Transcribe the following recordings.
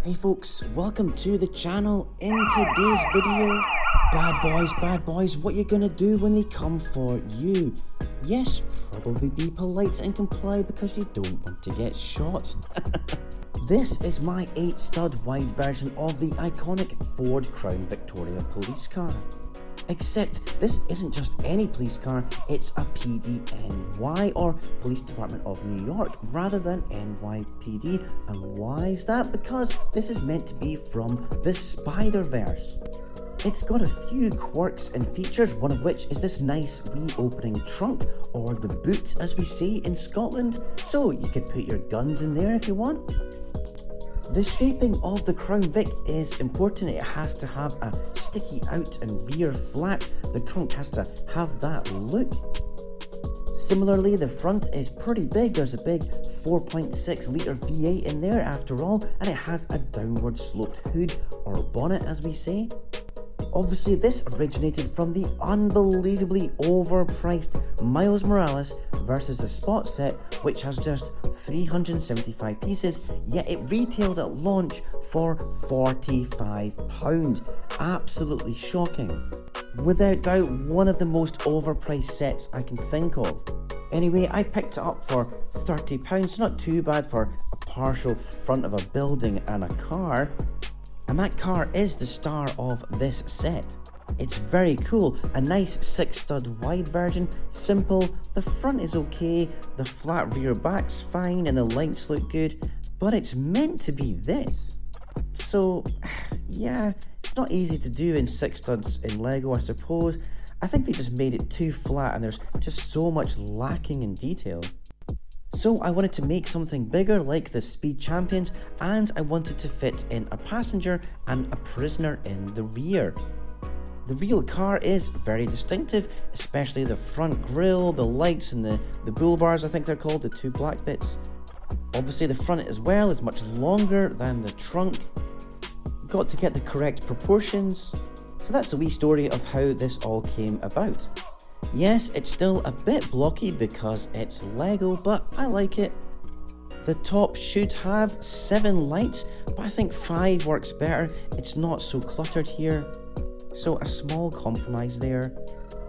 Hey folks, welcome to the channel. In today's video, bad boys, what you gonna do when they come for you? Yes, probably be polite and comply because you don't want to get shot. This is my 8-stud wide version of the iconic Ford Crown Victoria police car. Except this isn't just any police car, it's a PDNY or Police Department of New York rather than NYPD. And why is that? Because this is meant to be from the Spider-Verse. It's got a few quirks and features, one of which is this nice wee opening trunk, or the boot as we say in Scotland, so you could put your guns in there if you want. The shaping of the Crown Vic is important. It has to have a sticky out and rear flat. The trunk has to have that look. Similarly, the front is pretty big. There's a big 4.6 litre V8 in there after all, and it has a downward sloped hood or bonnet as we say. Obviously this originated from the unbelievably overpriced Miles Morales versus the Spot set, which has just 375 pieces, yet it retailed at launch for £45. Absolutely shocking. Without doubt, one of the most overpriced sets I can think of. Anyway, I picked it up for £30, not too bad for a partial front of a building and a car. And that car is the star of this set. It's very cool, a nice 6-stud wide version, simple, the front is okay, the flat rear back's fine and the lights look good, but it's meant to be this. So, yeah, it's not easy to do in 6 studs in LEGO, I suppose. I think they just made it too flat and there's just so much lacking in detail. So I wanted to make something bigger like the Speed Champions, and I wanted to fit in a passenger and a prisoner in the rear. The real car is very distinctive, especially the front grille, the lights and the bull bars I think they're called, the 2 black bits. Obviously the front as well is much longer than the trunk. Got to get the correct proportions. So that's the wee story of how this all came about. Yes, it's still a bit blocky because it's LEGO, but I like it. The top should have 7 lights, but I think 5 works better. It's not so cluttered here. So a small compromise there.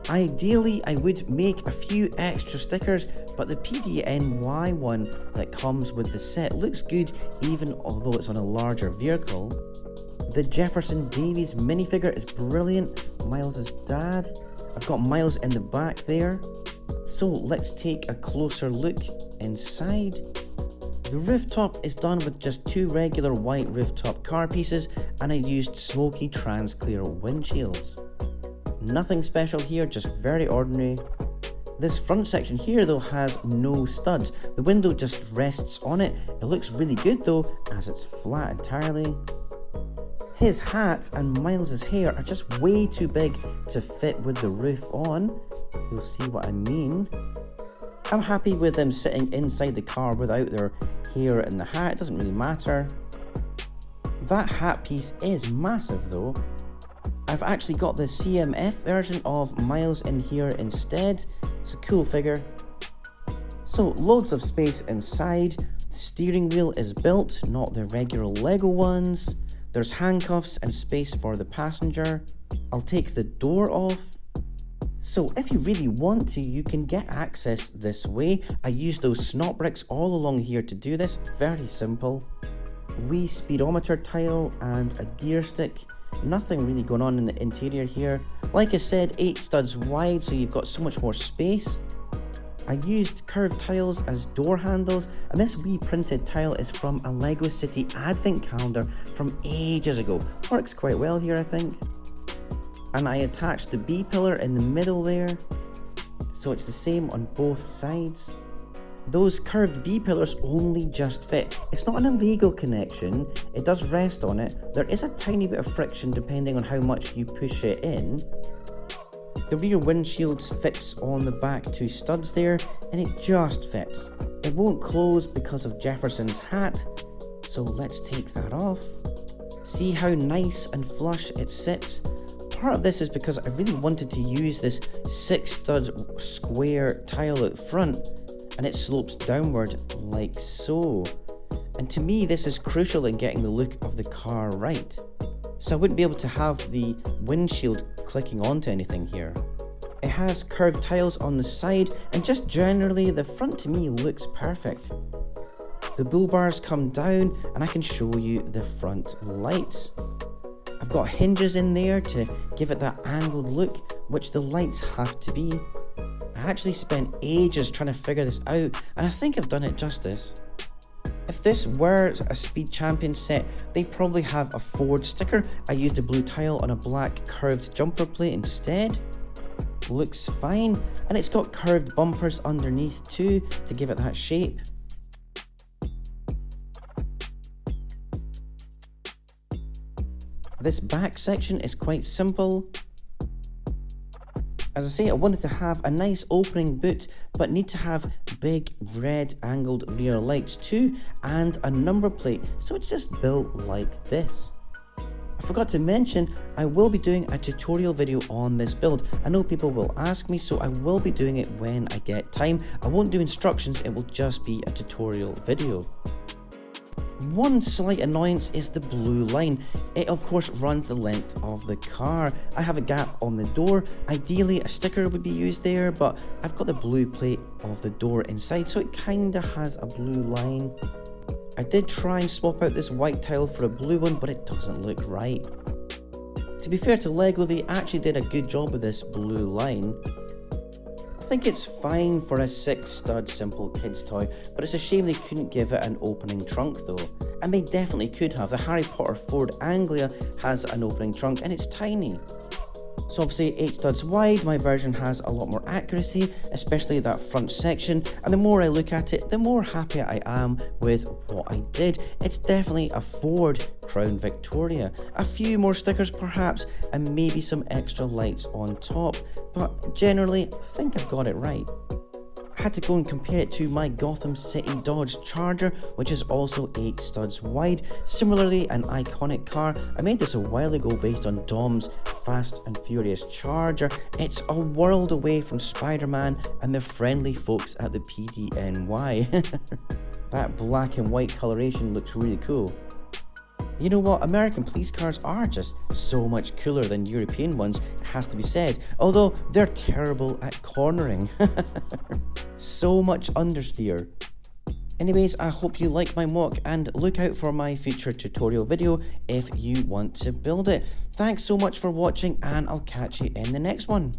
Ideally, I would make a few extra stickers, but the PDNY one that comes with the set looks good even although it's on a larger vehicle. The Jefferson Davis minifigure is brilliant. Miles' dad. I've got Miles in the back there. So let's take a closer look inside. The rooftop is done with just 2 regular white rooftop car pieces, and I used smoky trans clear windshields. Nothing special here, just very ordinary. This front section here though has no studs. The window just rests on it. It looks really good though, as it's flat entirely. His hat and Miles's hair are just way too big to fit with the roof on. You'll see what I mean. I'm happy with them sitting inside the car without their hair and the hat, it doesn't really matter. That hat piece is massive though. I've actually got the CMF version of Miles in here instead. It's a cool figure. So loads of space inside. The steering wheel is built, not the regular LEGO ones. There's handcuffs and space for the passenger. I'll take the door off. So if you really want to, you can get access this way. I use those snot bricks all along here to do this. Very simple. Wee speedometer tile and a gear stick. Nothing really going on in the interior here. Like I said, 8 studs wide, so you've got so much more space. I used curved tiles as door handles, and this wee printed tile is from a LEGO City advent calendar from ages ago. Works quite well here I think. And I attached the B pillar in the middle there, so it's the same on both sides. Those curved B pillars only just fit. It's not an illegal connection, it does rest on it. There is a tiny bit of friction depending on how much you push it in. The rear windshield fits on the back 2 studs there, and it just fits. It won't close because of Jefferson's hat, so let's take that off. See how nice and flush it sits? Part of this is because I really wanted to use this 6-stud square tile at front, and it slopes downward like so. And to me, this is crucial in getting the look of the car right. So I wouldn't be able to have the windshield clicking onto anything here. It has curved tiles on the side, and just generally the front to me looks perfect. The bull bars come down and I can show you the front lights. I've got hinges in there to give it that angled look, which the lights have to be. I actually spent ages trying to figure this out, and I think I've done it justice. If this were a Speed Champion set, they'd probably have a Ford sticker. I used a blue tile on a black curved jumper plate instead. Looks fine, and it's got curved bumpers underneath too to give it that shape. This back section is quite simple. As I say, I wanted to have a nice opening boot, but need to have big red angled rear lights too, and a number plate, so it's just built like this. I forgot to mention, I will be doing a tutorial video on this build. I know people will ask me, so I will be doing it when I get time. I won't do instructions, it will just be a tutorial video. One slight annoyance is the blue line. It of course runs the length of the car. I have a gap on the door. Ideally a sticker would be used there, but I've got the blue plate of the door inside, so it kinda has a blue line. I did try and swap out this white tile for a blue one, but it doesn't look right. To be fair to LEGO, they actually did a good job with this blue line. I think it's fine for a 6-stud simple kids toy, but it's a shame they couldn't give it an opening trunk though. And they definitely could have. The Harry Potter Ford Anglia has an opening trunk and it's tiny. So obviously 8 studs wide, my version has a lot more accuracy, especially that front section, and the more I look at it, the more happy I am with what I did. It's definitely a Ford Crown Victoria. A few more stickers perhaps, and maybe some extra lights on top, but generally I think I've got it right. I had to go and compare it to my Gotham City Dodge Charger, which is also 8 studs wide. Similarly, an iconic car. I made this a while ago based on Dom's Fast and Furious Charger. It's a world away from Spider-Man and the friendly folks at the PDNY. That black and white coloration looks really cool. You know what, American police cars are just so much cooler than European ones, it has to be said, although they're terrible at cornering. So much understeer. Anyways, I hope you like my MOC and look out for my future tutorial video if you want to build it. Thanks so much for watching and I'll catch you in the next one.